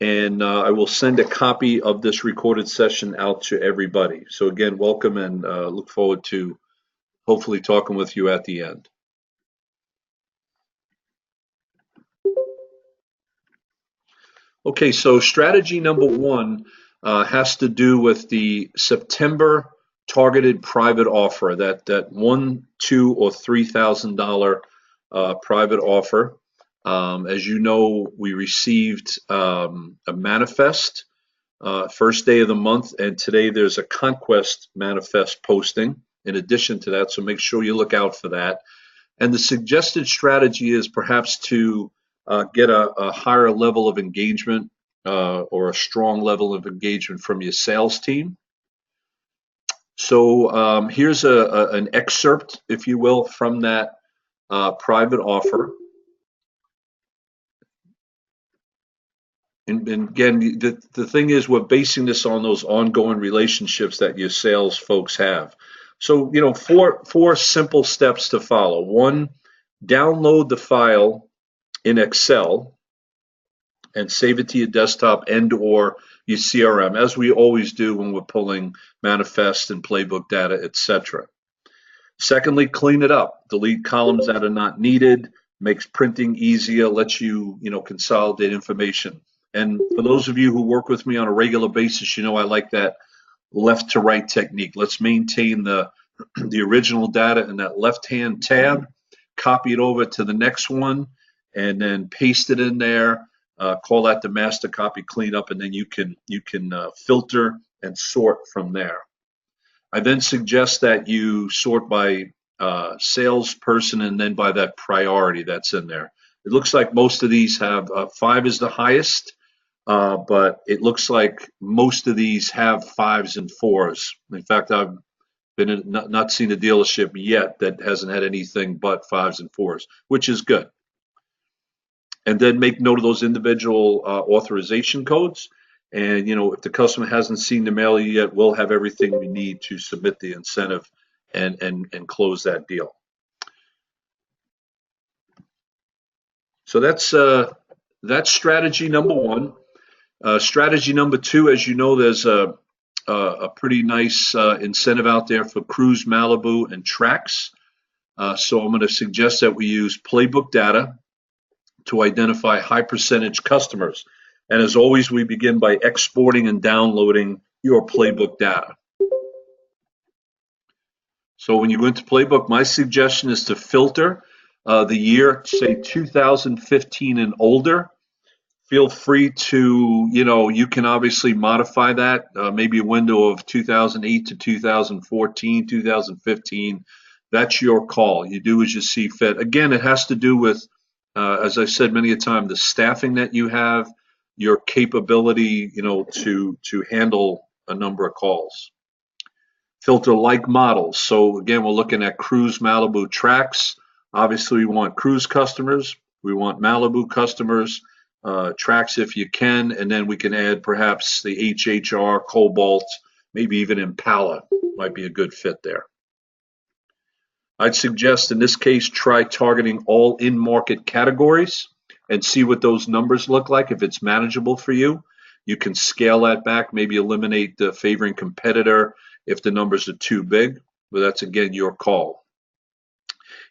and I will send a copy of this recorded session out to everybody. So again, welcome, and look forward to hopefully talking with you at the end. Okay, so strategy number one has to do with the September targeted private offer, that one, two, or $3,000 private offer. As you know, we received a manifest first day of the month, and today there's a conquest manifest posting in addition to that, so make sure you look out for that. And the suggested strategy is perhaps to get a higher level of engagement or a strong level of engagement from your sales team. So here's an excerpt, if you will, from that private offer. And again, the thing is, we're basing this on those ongoing relationships that your sales folks have. So, four simple steps to follow. One, download the file in Excel and save it to your desktop and or your CRM, as we always do when we're pulling manifest and playbook data, etc. Secondly, clean it up. Delete columns that are not needed, makes printing easier, lets you, consolidate information. And for those of you who work with me on a regular basis, I like that left to right technique. Let's maintain the original data in that left-hand tab, copy it over to the next one, and then paste it in there. Call that the master copy cleanup, and then you can filter and sort from there. I then suggest that you sort by salesperson and then by that priority that's in there. It looks like most of these have 5 is the highest, but it looks like most of these have 5s and 4s. In fact, I've been not seen a dealership yet that hasn't had anything but 5s and 4s, which is good. And then make note of those individual authorization codes. And if the customer hasn't seen the mailer yet, we'll have everything we need to submit the incentive and close that deal. So that's strategy number one. Strategy number two, as you know, there's a pretty nice incentive out there for Cruise, Malibu, and Trax. So I'm going to suggest that we use playbook data to identify high percentage customers. And as always, we begin by exporting and downloading your playbook data. So when you go into playbook, my suggestion is to filter the year, say 2015 and older. Feel free to, you can obviously modify that, maybe a window of 2008 to 2014, 2015. That's your call. You do as you see fit. Again, it has to do with, as I said many a time, the staffing that you have, your capability, to handle a number of calls. Filter like models. So again, we're looking at Cruise, Malibu, Trax. Obviously, we want Cruise customers. We want Malibu customers. Trax if you can, and then we can add perhaps the HHR, Cobalt, maybe even Impala might be a good fit there. I'd suggest in this case try targeting all in-market categories and see what those numbers look like. If it's manageable for you, you can scale that back, maybe eliminate the favoring competitor if the numbers are too big, but that's again your call.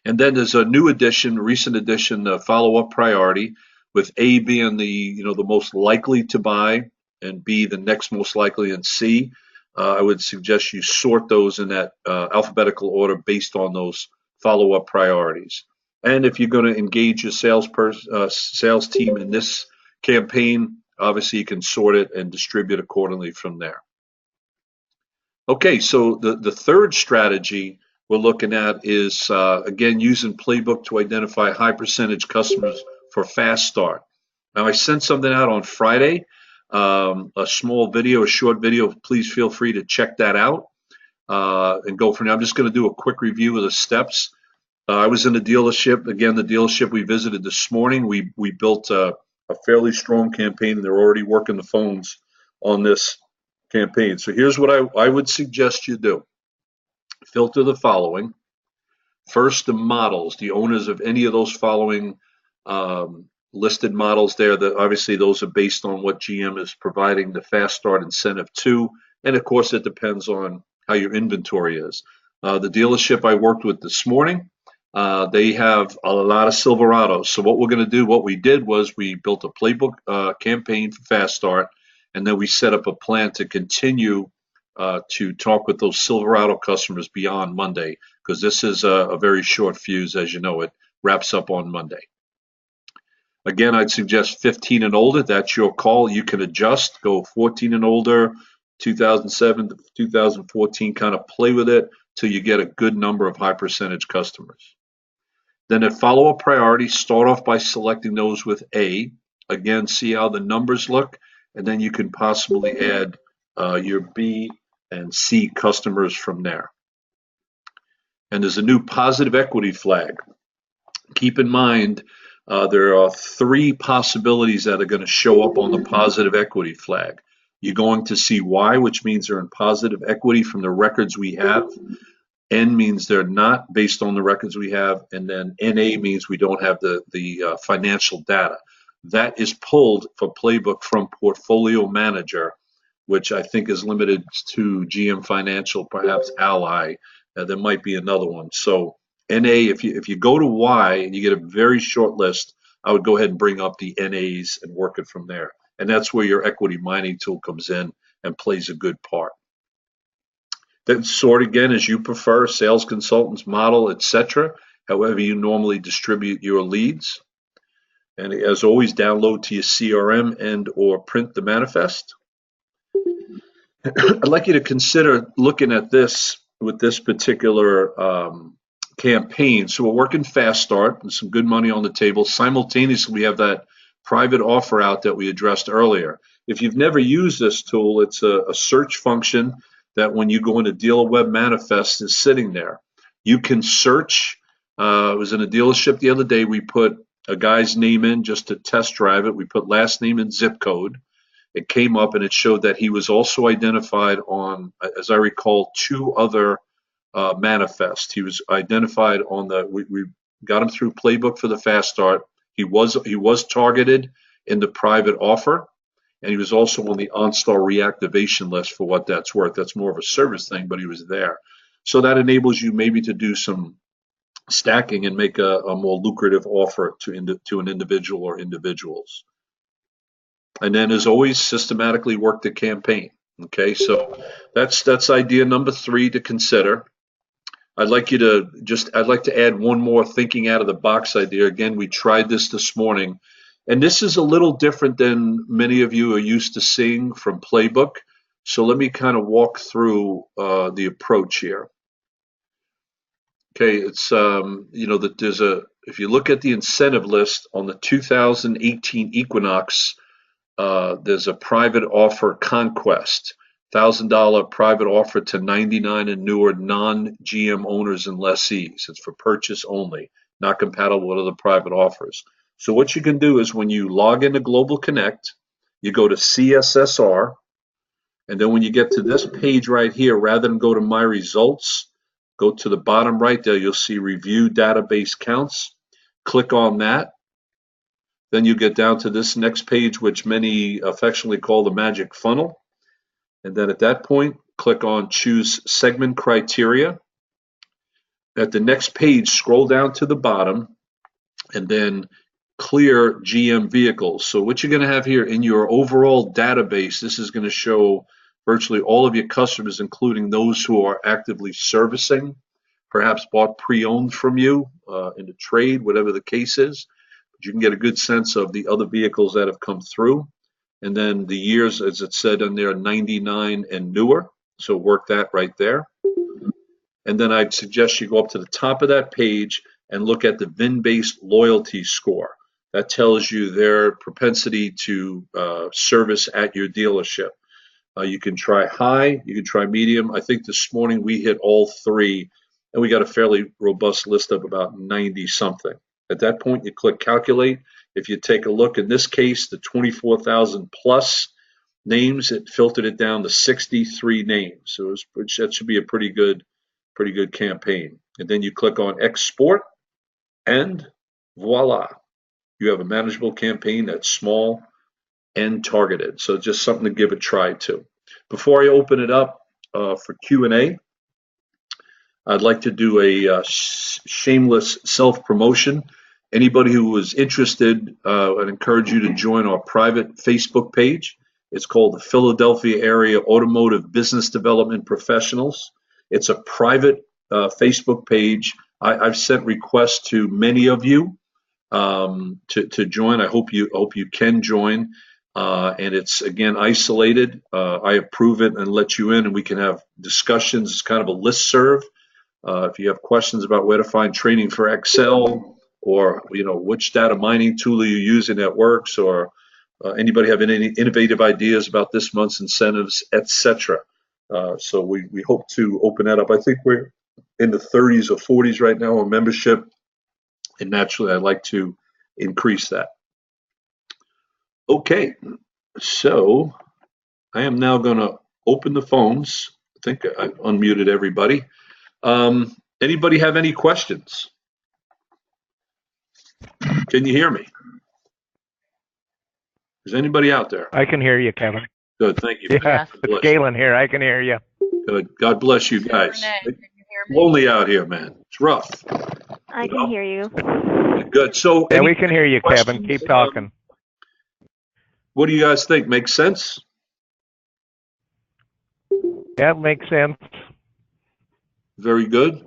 And then there's a new addition, recent addition, the follow-up priority, with A being the most likely to buy and B the next most likely, and C, I would suggest you sort those in that alphabetical order based on those follow-up priorities. And if you're going to engage your sales team in this campaign, obviously you can sort it and distribute accordingly from there. Okay, so the third strategy we're looking at is, again, using playbook to identify high percentage customers for fast start. Now, I sent something out on Friday, a small video, a short video. Please feel free to check that out and go from there. I'm just going to do a quick review of the steps. I was in the dealership. Again, the dealership we visited this morning, we built a fairly strong campaign, and they're already working the phones on this campaign. So here's what I would suggest you do. Filter the following. First, the models, the owners of any of those following listed models there. That obviously those are based on what GM is providing the fast start incentive to, and of course it depends on how your inventory is. The dealership I worked with this morning, they have a lot of Silverados. So what we're going to do, what we did was we built a playbook campaign for fast start, and then we set up a plan to continue to talk with those Silverado customers beyond Monday, because this is a very short fuse, as you know. It wraps up on Monday. Again, I'd suggest 15 and older. That's your call. You can adjust, go 14 and older, 2007 to 2014, kind of play with it till you get a good number of high percentage customers. Then at follow-up priority, start off by selecting those with A. Again, see how the numbers look, and then you can possibly add your B and C customers from there. And there's a new positive equity flag. Keep in mind, there are 3 possibilities that are going to show up on the positive equity flag. You're going to see Y, which means they're in positive equity from the records we have. N means they're not based on the records we have, and then NA means we don't have the financial data. That is pulled for playbook from Portfolio Manager, which I think is limited to GM Financial, perhaps Ally. There might be another one. So NA, if you go to Y and you get a very short list, I would go ahead and bring up the NAs and work it from there. And that's where your equity mining tool comes in and plays a good part. Then sort again as you prefer, sales consultants, model, etc. However you normally distribute your leads. And as always, download to your CRM and or print the manifest. I'd like you to consider looking at this with this particular campaign. So we're working fast start and some good money on the table. Simultaneously, we have that private offer out that we addressed earlier. If you've never used this tool, it's a search function that when you go into Dealer Web Manifest is sitting there. You can search. I was in a dealership the other day. We put a guy's name in just to test drive it. We put last name and zip code. It came up and it showed that he was also identified on, as I recall, 2 other manifests. He was identified on we got him through playbook for the fast start. He was targeted in the private offer, and he was also on the OnStar reactivation list for what that's worth. That's more of a service thing, but he was there. So that enables you maybe to do some stacking and make a more lucrative offer to an individual or individuals. And then, as always, systematically work the campaign. Okay, so that's idea number 3 to consider. I'd like to add one more thinking out of the box idea. Again, we tried this morning, and this is a little different than many of you are used to seeing from Playbook. So let me kind of walk through the approach here. Okay, it's that there's if you look at the incentive list on the 2018 Equinox, there's a private offer conquest. $1,000 private offer to 99 and newer non-GM owners and lessees. It's for purchase only, not compatible with other private offers. So what you can do is when you log into Global Connect, you go to CSSR, and then when you get to this page right here, rather than go to My Results, go to the bottom right there, you'll see Review Database Counts. Click on that. Then you get down to this next page, which many affectionately call the magic funnel. And then at that point, click on Choose Segment Criteria. At the next page, scroll down to the bottom and then clear GM vehicles. So what you're going to have here in your overall database, this is going to show virtually all of your customers, including those who are actively servicing, perhaps bought pre-owned from you in a trade, whatever the case is. But you can get a good sense of the other vehicles that have come through. And then the years, as it said in there, 99 and newer. So work that right there. And then I'd suggest you go up to the top of that page and look at the VIN-based loyalty score. That tells you their propensity to service at your dealership. You can try high, you can try medium. I think this morning we hit all 3, and we got a fairly robust list of about 90 something. At that point, you click calculate. If you take a look, in this case, the 24,000 plus names, it filtered it down to 63 names. So that should be a pretty good campaign. And then you click on export, and voila. you have a manageable campaign that's small and targeted. So just something to give a try to. Before I open it up for Q&A, I'd like to do a shameless self-promotion. Anybody who is interested, I'd encourage you to join our private Facebook page. It's called the Philadelphia Area Automotive Business Development Professionals. It's a private Facebook page. I've sent requests to many of you to join. I hope you can join. And it's again isolated. I approve it and let you in, and we can have discussions. It's kind of a listserv. If you have questions about where to find training for Excel, or which data mining tool are you using that works, or anybody have any innovative ideas about this month's incentives, etc. So we hope to open that up. I think we're in the 30s or 40s right now on membership, and naturally I'd like to increase that. Okay, so I am now going to open the phones. I think I've unmuted everybody. Anybody have any questions? Can you hear me? Is anybody out there? I can hear you, Kevin. Good, thank you. Yeah, it's Galen here. I can hear you. Good. God bless you guys. It's lonely out here, man. It's rough. I can hear you. Good. So yeah, we can hear you, Kevin. Keep talking. What do you guys think? Makes sense? Yeah, it makes sense. Very good.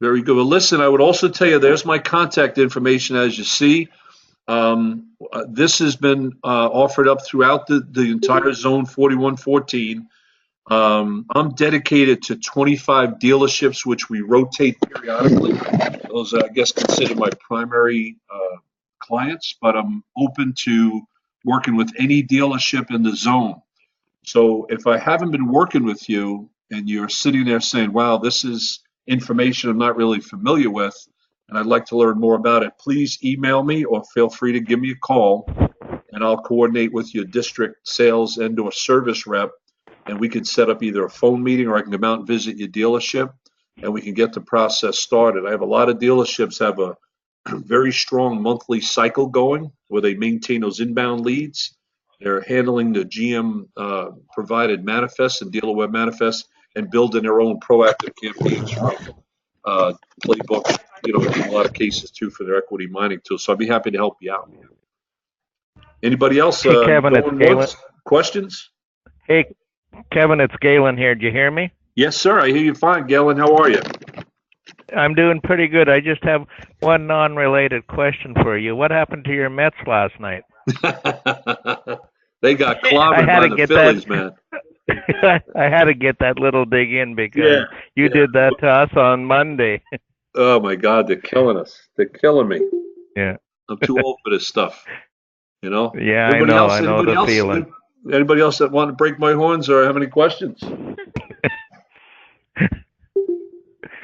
Very good. Well, listen, I would also tell you, there's my contact information, as you see. This has been offered up throughout the entire zone 4114. I'm dedicated to 25 dealerships, which we rotate periodically. Those are, I guess, considered my primary clients, but I'm open to working with any dealership in the zone. So if I haven't been working with you and you're sitting there saying, wow, this is information I'm not really familiar with, and I'd like to learn more about it, please email me or feel free to give me a call, and I'll coordinate with your district sales and or service rep, and we can set up either a phone meeting, or I can come out and visit your dealership, and we can get the process started. I have a lot of dealerships have a very strong monthly cycle going where they maintain those inbound leads. They're handling the GM provided manifests and dealer web manifests, and building their own proactive campaigns from playbook, in a lot of cases too, for their equity mining tool. So I'd be happy to help you out. Anybody else? Hey, Kevin, it's Galen. Questions? Hey, Kevin, it's Galen here. Did you hear me? Yes, sir. I hear you fine. Galen, how are you? I'm doing pretty good. I just have one non-related question for you. What happened to your Mets last night? They got clobbered by the Phillies, man. I had to get that little dig in because you did that to us on Monday. Oh my God, they're killing us. They're killing me. Yeah. I'm too old for this stuff. Yeah, Anybody else? I know the feeling. Anybody else that want to break my horns or have any questions?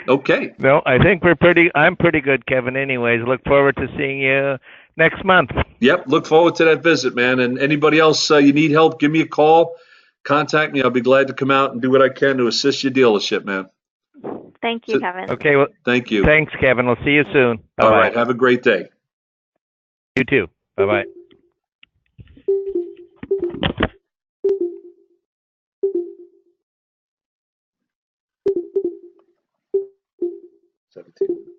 Okay. No, I think I'm pretty good, Kevin, anyways. Look forward to seeing you next month. Yep, look forward to that visit, man. And anybody else you need help, give me a call. Contact me. I'll be glad to come out and do what I can to assist your dealership, man. Thank you, Kevin. Okay, well, thank you. Thanks, Kevin. We'll see you soon. Bye-bye. All right, have a great day. You too. Bye-bye. 17.